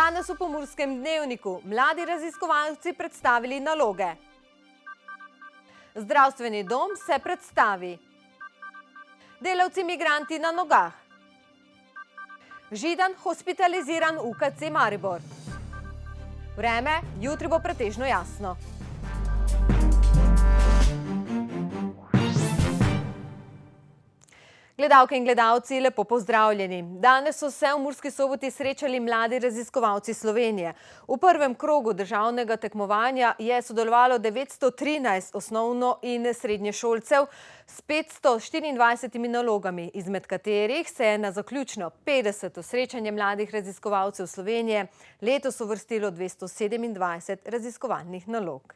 Danes v Pomurskem dnevniku mladi raziskovalci predstavili naloge. Zdravstveni dom se predstavi. Delavci migranti na nogah. Židan hospitaliziran v UKC Maribor. Vreme, jutri bo pretežno jasno. Gledalke in gledalci, lepo pozdravljeni. Danes so se v Murski Soboti srečali mladi raziskovalci Slovenije. V prvem krogu državnega tekmovanja je sodelovalo 913 osnovno- in srednješolcev s 524 nalogami, izmed katerih se je na zaključno 50. srečanje mladih raziskovalcev Slovenije letos uvrstilo 227 raziskovalnih nalog.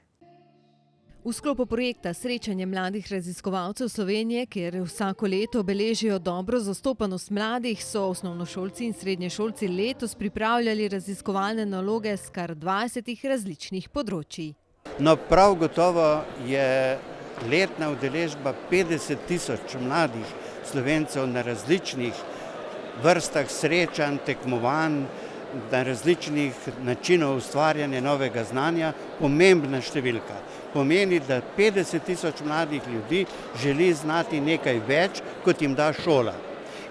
V sklopu projekta Srečanje mladih raziskovalcev Slovenije, kjer vsako leto beležijo dobro zastopanost mladih, so osnovnošolci in srednješolci letos pripravljali raziskovalne naloge s kar 20 različnih področij. No, prav gotovo je letna udeležba 50 tisoč mladih Slovencev na različnih vrstah srečanj, tekmovanj, na različnih načinov ustvarjanja novega znanja pomembna številka. Pomeni, da 50 tisoč mladih ljudi želi znati nekaj več, kot jim da šola.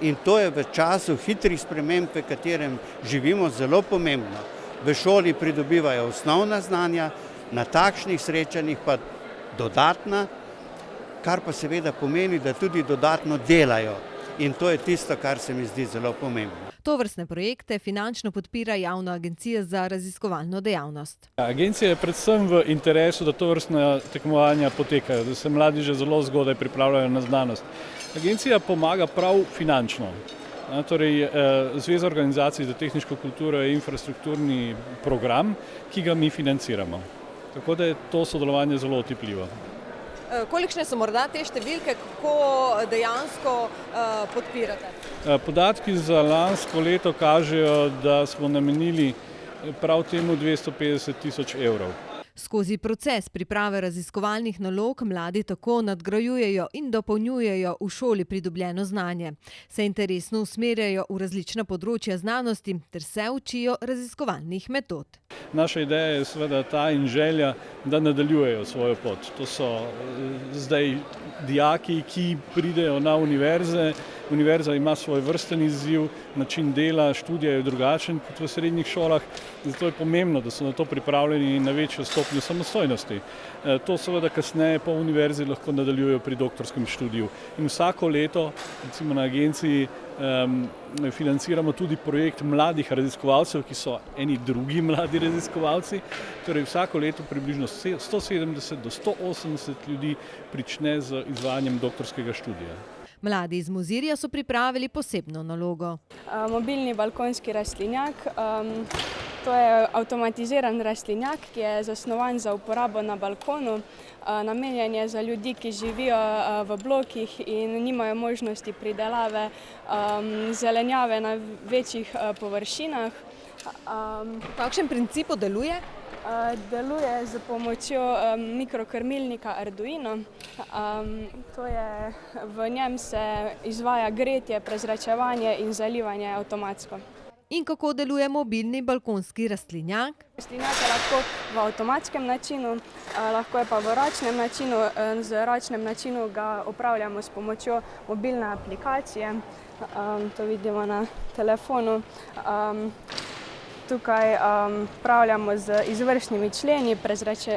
In to je v času hitrih sprememb, v katerem živimo, zelo pomembno. V šoli pridobivajo osnovna znanja, na takšnih srečanjih pa dodatna, kar pa seveda pomeni, da tudi dodatno delajo. In to je tisto, kar se mi zdi zelo pomembno. Tovrstne projekte finančno podpira Javna agencija za raziskovalno dejavnost. Agencija je predvsem v interesu, da tovrstna tekmovanja potekajo, da se mladi že zelo zgodaj pripravljajo na znanost. Agencija pomaga prav finančno. Torej, Zveza organizacij za tehniško kulturo je infrastrukturni program, ki ga mi financiramo. Tako da je to sodelovanje zelo otipljivo. Kolikšne so morda te številke, kako dejansko podpirate? Podatki za lansko leto kažejo, da smo namenili prav temu 250 tisoč evrov. Skozi proces priprave raziskovalnih nalog mladi tako nadgrajujejo in dopolnjujejo v šoli pridobljeno znanje. Se interesno usmerjajo v različna področja znanosti ter se učijo raziskovalnih metod. Naša ideja je seveda ta in želja, da nadaljujejo svojo pot. To so zdaj dijaki, ki pridejo na univerze. Univerza ima svoj vrsten izziv, način dela, študija je drugačen kot v srednjih šolah, zato je pomembno, da so na to pripravljeni na večjo stopnjo samostojnosti. To seveda kasneje po univerzi lahko nadaljujejo pri doktorskem študiju. In vsako leto, recimo na agenciji, financiramo tudi projekt mladih raziskovalcev, ki so eni drugi mladi raziskovalci. Torej vsako leto približno 170 do 180 ljudi prične z izvajanjem doktorskega študija. Mladi iz Mozirja so pripravili posebno nalogo. Mobilni balkonski rastlinjak. To je avtomatiziran rastlinjak, ki je zasnovan za uporabo na balkonu. Namenjen je za ljudi, ki živijo v blokih in nimajo možnosti pridelave zelenjave na večjih površinah. V kakšnem principu deluje? Deluje z pomočjo mikrokrmilnika Arduino. V njem se izvaja gretje, prezračevanje in zalivanje avtomatsko. In kako deluje mobilni balkonski rastlinjak? Rastlinjak je lahko v avtomatskem načinu, lahko je pa v ročnem načinu. Z ročnem načinu ga upravljamo s pomočjo mobilne aplikacije. To vidimo na telefonu. Tukaj upravljamo z izvršnimi členi,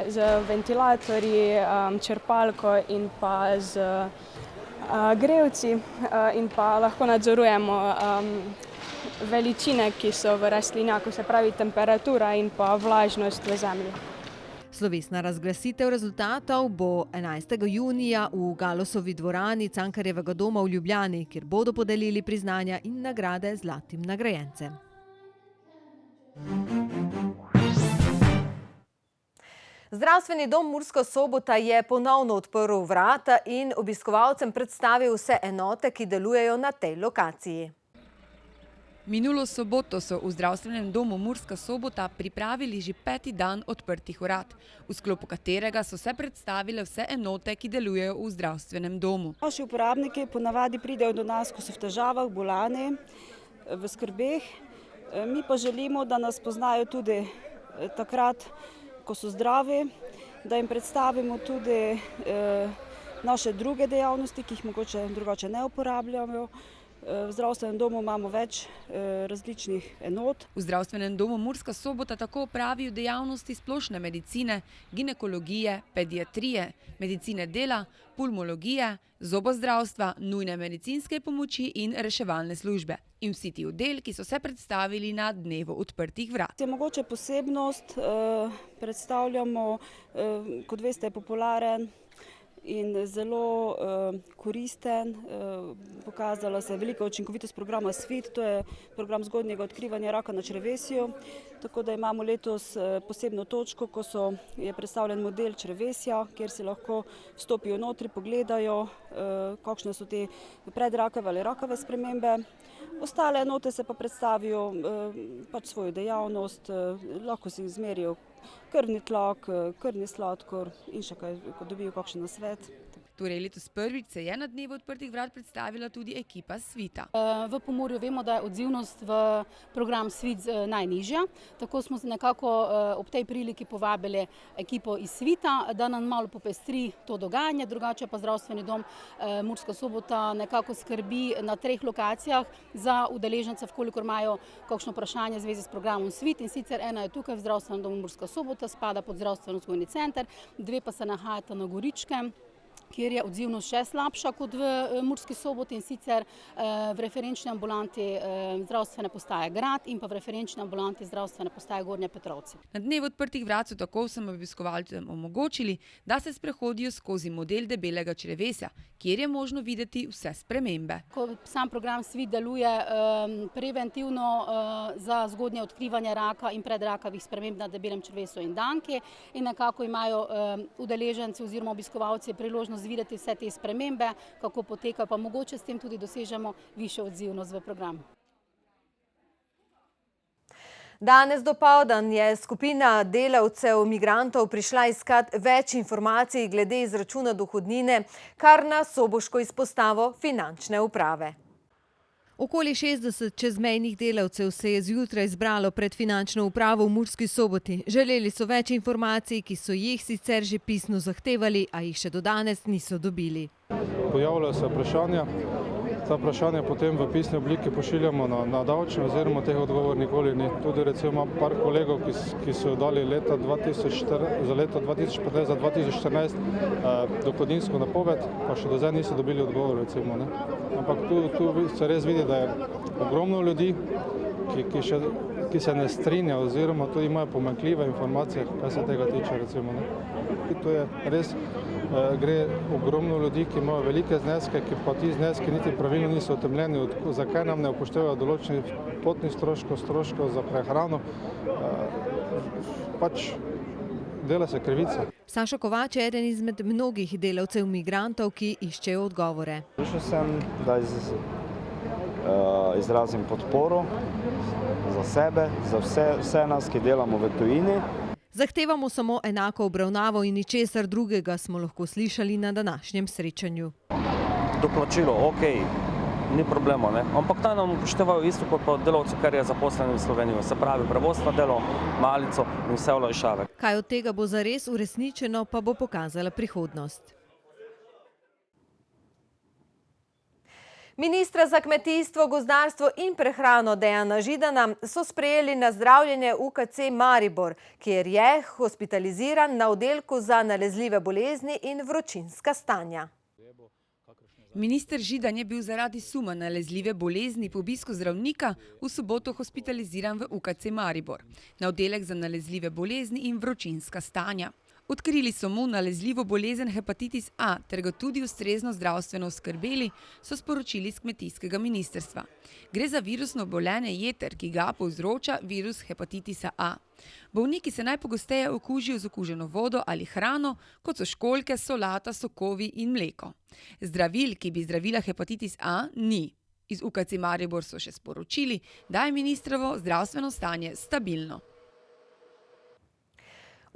z ventilatorji, črpalko in pa z grelci in pa lahko nadzorujemo veličine, ki so v rastlinjaku, se pravi temperatura in pa vlažnost v zemlji. Slovesna razglasitev rezultatov bo 11. junija v Galosovi dvorani Cankarjevega doma v Ljubljani, kjer bodo podelili priznanja in nagrade zlatim nagrajencem. Zdravstveni dom Murska Sobota je ponovno odprl vrata in obiskovalcem predstavil vse enote, ki delujejo na tej lokaciji. Minulo soboto so v Zdravstvenem domu Murska Sobota pripravili že 5. dan odprtih vrat, v sklopu katerega so se predstavile vse enote, ki delujejo v zdravstvenem domu. Naši uporabniki ponavadi pridejo do nas, ko so v težavah, bolani, v skrbeh. Mi pa želimo, da nas poznajo tudi takrat, ko so zdravi, da jim predstavimo tudi naše druge dejavnosti, ki jih mogoče drugače ne uporabljajo. V zdravstvenem domu imamo več različnih enot. V zdravstvenem domu Murska Sobota tako opravijo dejavnosti splošne medicine, ginekologije, pediatrije, medicine dela, pulmologije, zobozdravstva, nujne medicinske pomoči in reševalne službe. In vsi ti oddelki so se predstavili na dnevu odprtih vrat. Je mogoče posebnost, predstavljamo, kot veste, je popularen in zelo koristen. Pokazala se je velika učinkovitost programa SVIT, to je program zgodnjega odkrivanja raka na črevesju. Tako da imamo letos posebno točko, ko je predstavljen model črevesja, kjer si lahko vstopijo notri, pogledajo, kakšne so te predrakave ali rakave spremembe. Ostale enote se pa predstavijo pač svojo dejavnost, lahko si izmerijo krvni tlak, krvni sladkor in še kaj, ko dobijo kakšen nasvet. Torej letos prvič se je na dnevu odprtih vrat predstavila tudi ekipa Svita. V Pomurju vemo, da je odzivnost v program Svit najnižja, tako smo nekako ob tej priliki povabili ekipo iz Svita, da nam malo popestri to dogajanje, drugače pa zdravstveni dom Murska Sobota nekako skrbi na 3 lokacijah za udeležence, vkolikor imajo kakšno vprašanje v zvezi s programom Svit, in sicer ena je tukaj v zdravstvenem domu Murska Sobota, spada pod zdravstveno-vzgojni center, 2 pa se nahajata na Goričkem, kjer je odzivnost še slabša kot v Murski Soboti, in sicer v referenčni ambulanti zdravstvene postaje Grad in pa v referenčni ambulanti zdravstvene postaje Gornje Petrovci. Na dnevu odprtih vrat so tako vsem obiskovalcem omogočili, da se sprehodijo skozi model debelega črevesja, kjer je možno videti vse spremembe. Sam program SVIT deluje preventivno za zgodnje odkrivanje raka in predrakavih sprememb na debelem črevesju in danki, in nekako imajo udeleženci oziroma obiskovalci priložnost videti vse te spremembe, kako potekajo, pa mogoče s tem tudi dosežemo višjo odzivnost v program. Danes dopoldan je skupina delavcev migrantov prišla iskat več informacij glede izračuna dohodnine, kar na soboško izpostavo finančne uprave. Okoli 60 čezmejnih delavcev se je zjutraj zbralo pred finančno upravo v Murski Soboti. Želeli so več informacij, ki so jih sicer že pisno zahtevali, a jih še do danes niso dobili. Pojavljajo se vprašanja. Ta vprašanja potem v pisni obliki pošiljamo na davčne, oziroma teh odgovor nikoli ni. Tudi recimo par kolegov, ki so dali za leto 2015 za 2014 dohodninsko napoved, pa še do zdaj niso dobili odgovor, recimo, ne. Ampak tu se res vidi, da je ogromno ljudi, ki se ne strinja oziroma tudi imajo pomanjkljive informacije, kar se tega tiče, recimo, ne. To je res, gre ogromno ljudi, ki imajo velike zneske, ki pa ti zneski niti pravilno niso utemeljeni, zakaj nam ne upoštevajo določenih potnih stroškov za prehrano, pač dela se krivica. Sašo Kovač je eden izmed mnogih delavcev migrantov, ki iščejo odgovore. Prišel sem, da izrazim podporo za sebe, za vse nas, ki delamo v tujini. Zahtevamo samo enako obravnavo in ničesar drugega, smo lahko slišali na današnjem srečanju. Doplačilo, okej, ni problema, ne? Ampak naj nam upoštevajo isto kot pa delavci, kar je zaposleni v Sloveniji. Se pravi, prevodstveno delo, malico in vse olajšave. Kaj od tega bo zares uresničeno, pa bo pokazala prihodnost. Ministra za kmetijstvo, gozdarstvo in prehrano Dejana Židana so sprejeli na zdravljenje UKC Maribor, kjer je hospitaliziran na oddelku za nalezljive bolezni in vročinska stanja. Minister Židan je bil zaradi suma nalezljive bolezni po obisku zdravnika v soboto hospitaliziran v UKC Maribor, na oddelek za nalezljive bolezni in vročinska stanja. Odkrili so mu nalezljivo bolezen hepatitis A ter ga tudi ustrezno zdravstveno oskrbeli, so sporočili z kmetijskega ministrstva. Gre za virusno obolenje jeter, ki ga povzroča virus hepatitisa A. Bolniki se najpogosteje okužijo z okuženo vodo ali hrano, kot so školjke, solata, sokovi in mleko. Zdravil, ki bi zdravila hepatitis A, ni. Iz UKC Maribor so še sporočili, da je ministrovo zdravstveno stanje stabilno.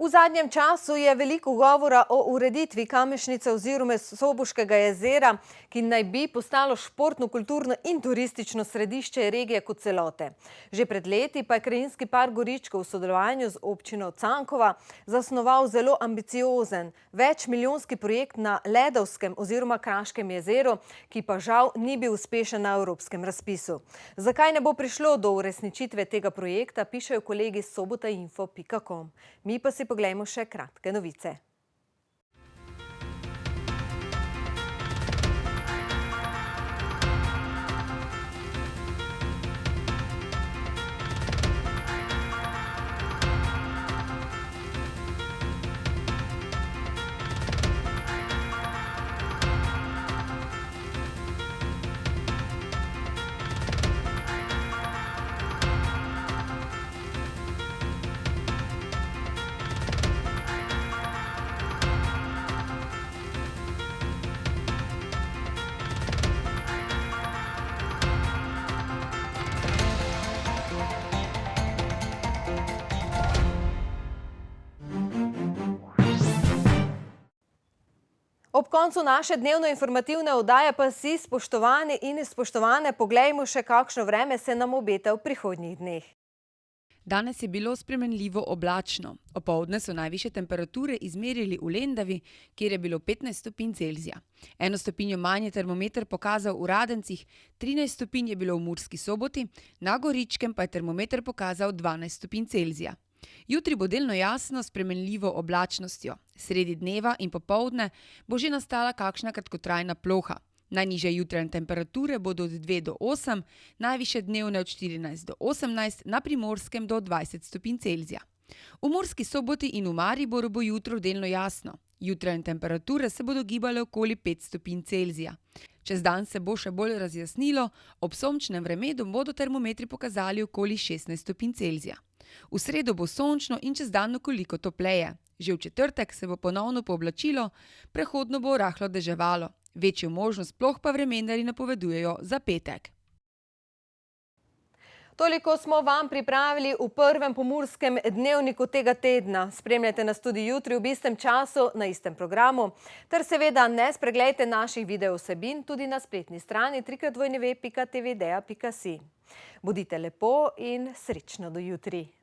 V zadnjem času je veliko govora o ureditvi Kamešnice oziroma Soboškega jezera, ki naj bi postalo športno, kulturno in turistično središče regije kot celote. Že pred leti pa je Krajinski park Goričko v sodelovanju z občino Cankova zasnoval zelo ambiciozen, večmilijonski projekt na Ledovskem oziroma Kraškem jezeru, ki pa žal ni bil uspešen na evropskem razpisu. Zakaj ne bo prišlo do uresničitve tega projekta, pišejo kolegi s sobotainfo.com. Mi pa si poglejmo še kratke novice. Ob koncu naše dnevno informativne oddaje pa si, spoštovani in spoštovane, poglejmo še, kakšno vreme se nam obeta v prihodnjih dneh. Danes je bilo spremenljivo oblačno. Opoldne so najvišje temperature izmerili v Lendavi, kjer je bilo 15 stopinj Celzija. 1 stopinjo manj je termometer pokazal v Radencih, 13 stopinj je bilo v Murski Soboti, na Goričkem pa je termometer pokazal 12 stopinj Celzija. Jutri bo delno jasno s spremenljivo oblačnostjo. Sredi dneva in popoldne bo že nastala kakšna kratkotrajna ploha. Najnižje jutranje temperature bodo od 2 do 8, najvišje dnevne od 14 do 18, na Primorskem do 20 stopinj Celzija. V Murski Soboti in v Mariboru bo jutro delno jasno. Jutranje temperature se bodo gibale okoli 5 stopinj Celzija. Čez dan se bo še bolj razjasnilo, ob sončnem vremenu bodo termometri pokazali okoli 16 stopinj Celzija. V sredo bo sončno in čez dan nekoliko topleje. Že v četrtek se bo ponovno pooblačilo, prehodno bo rahlo deževalo. Večjo možnost ploh pa vremenarji napovedujejo za petek. Toliko smo vam pripravili v prvem Pomurskem dnevniku tega tedna. Spremljajte nas tudi jutri v istem času na istem programu. Ter seveda ne spreglejte naših video vsebin tudi na spletni strani www.tvdea.si. Bodite lepo in srečno do jutri.